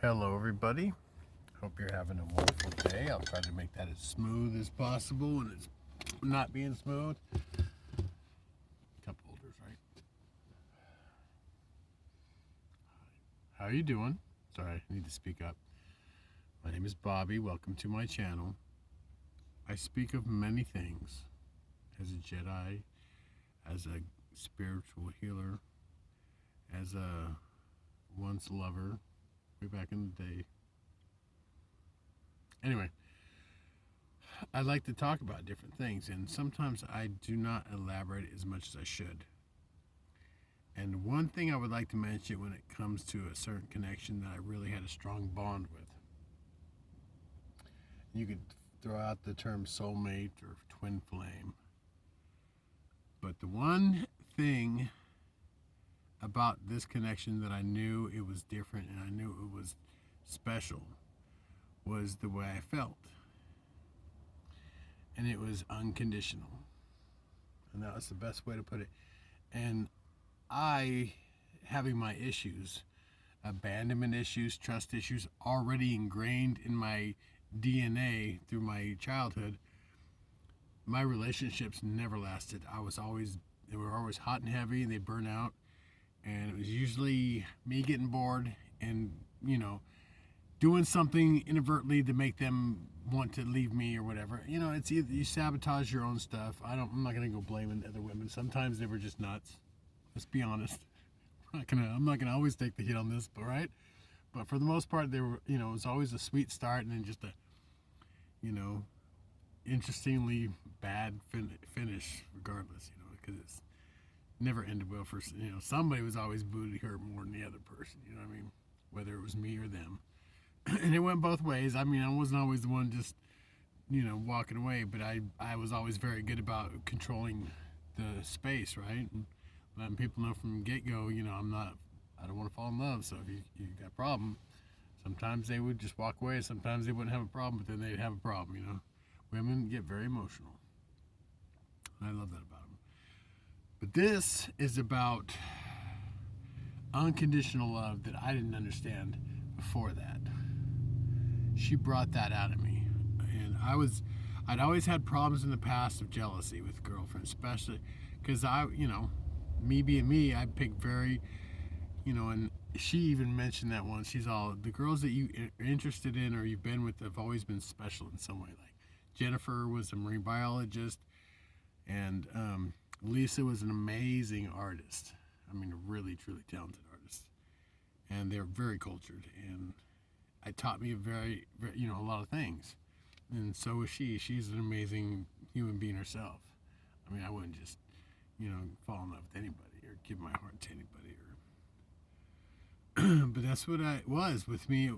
Hello, everybody. Hope you're having a wonderful day. I'll try to make that as smooth as possible, and it's not being smooth. Cup holders, right? How are you doing? Sorry, I need to speak up. My name is Bobby. Welcome to my channel. I speak of many things as a Jedi, as a spiritual healer, as a once lover, way back in the day. Anyway, I like to talk about different things, and sometimes I do not elaborate as much as I should. And one thing I would like to mention when it comes to a certain connection that I really had a strong bond with. You could throw out the term soulmate or twin flame. But the one thing about this connection that I knew it was different and I knew it was special was the way I felt. And it was unconditional. And that was the best way to put it. And I, having my issues, abandonment issues, trust issues, already ingrained in my DNA through my childhood, my relationships never lasted. They were always hot and heavy, they burn out. And it was usually me getting bored and, doing something inadvertently to make them want to leave me or whatever. It's either you sabotage your own stuff. I'm not gonna go blaming other women. Sometimes they were just nuts. Let's be honest. I'm not gonna always take the hit on this, but right. But for the most part, they were. It was always a sweet start and then just a, interestingly bad finish, regardless. Because it's never ended well for somebody was always booty hurt more than the other person. You know what I mean? Whether it was me or them. And it went both ways. I wasn't always the one just, walking away, but I was always very good about controlling the space, right? And letting people know from the get-go, I don't want to fall in love, so if you got a problem, sometimes they would just walk away, sometimes they wouldn't have a problem, but then they'd have a problem, Women get very emotional. And I love that about them. But this is about unconditional love that I didn't understand before that. She brought that out of me, and I'd always had problems in the past of jealousy with girlfriends, especially because me being me, I pick very, and she even mentioned that once. She's all, the girls that you are interested in or you've been with have always been special in some way. Like Jennifer was a marine biologist, and Lisa was an amazing artist. A really, truly talented artist, and they're very cultured, and it taught me a lot of things. And so was she. She's an amazing human being herself. I wouldn't just, fall in love with anybody or give my heart to anybody. But that's what I was with me.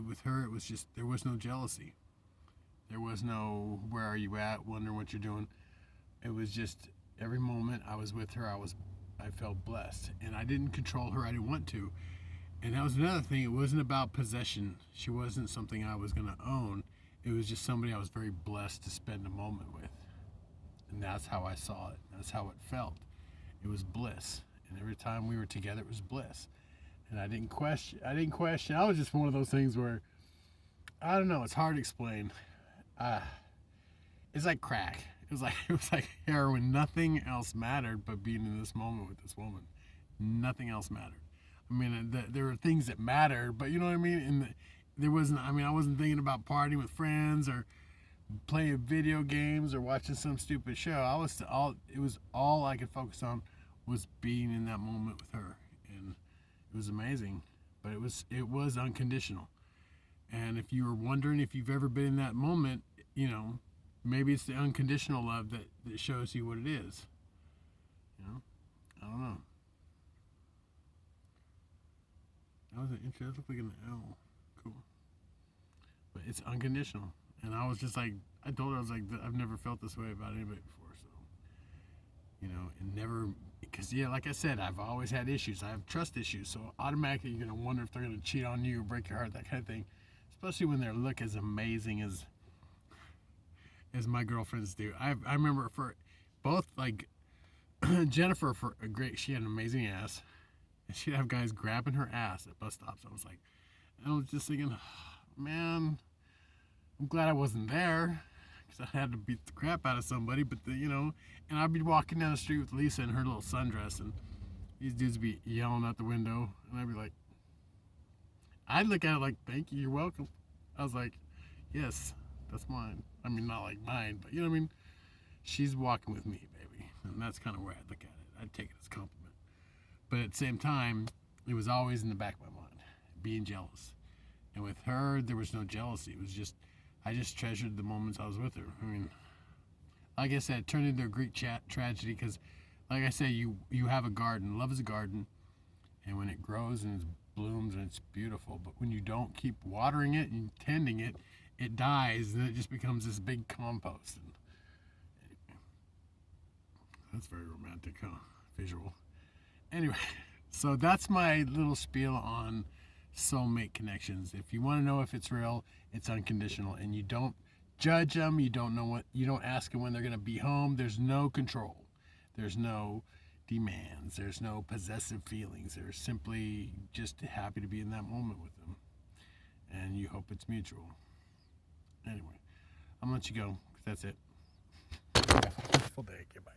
With her, it was just there was no jealousy. There was no where are you at, wondering what you're doing. It was just every moment I was with her, I felt blessed, and I didn't control her. I didn't want to. And that was another thing. It wasn't about possession. She wasn't something I was going to own. It was just somebody I was very blessed to spend a moment with. And that's how I saw it. That's how it felt. It was bliss. And every time we were together, it was bliss. And I didn't question. I was just one of those things where, I don't know, it's hard to explain. It's like crack. It was like heroin. Nothing else mattered but being in this moment with this woman. Nothing else mattered. There were things that mattered, but you know what I mean? And there wasn't, I wasn't thinking about partying with friends or playing video games or watching some stupid show. It was all I could focus on was being in that moment with her. And it was amazing, but it was unconditional. And if you were wondering if you've ever been in that moment, maybe it's the unconditional love that shows you what it is. I don't know. That was an interesting. That looked like an L. Cool. But it's unconditional. And I was just like, I told her, I was like, I've never felt this way about anybody before. So, and never, because, like I said, I've always had issues. I have trust issues. So automatically you're going to wonder if they're going to cheat on you or break your heart, that kind of thing. Especially when they look as amazing as my girlfriends do. I remember for both, like, Jennifer, she had an amazing ass. And she'd have guys grabbing her ass at bus stops. I was like, And I was just thinking, man, I'm glad I wasn't there because I had to beat the crap out of somebody. But and I'd be walking down the street with Lisa in her little sundress, and these dudes be yelling out the window, and I'd be like, I'd look at it like, thank you, you're welcome. I was like, yes, that's mine. I mean, not like mine, but you know what I mean? She's walking with me, baby. And that's kind of where I'd look at it. I'd take it as a compliment. But at the same time, it was always in the back of my mind, being jealous. And with her, there was no jealousy. It was just, I just treasured the moments I was with her. I mean, like I said, it turned into a Greek tragedy because, like I say, you have a garden. Love is a garden. And when it grows and it blooms and it's beautiful, but when you don't keep watering it and tending it, it dies and it just becomes this big compost. And that's very romantic, huh? Visual. Anyway, so that's my little spiel on soulmate connections. If you want to know if it's real, it's unconditional, and you don't judge them. You don't ask them when they're going to be home. There's no control. There's no demands. There's no possessive feelings. They're simply just happy to be in that moment with them, and you hope it's mutual. Anyway, I'm gonna let you go because that's it. Have a wonderful day. Goodbye.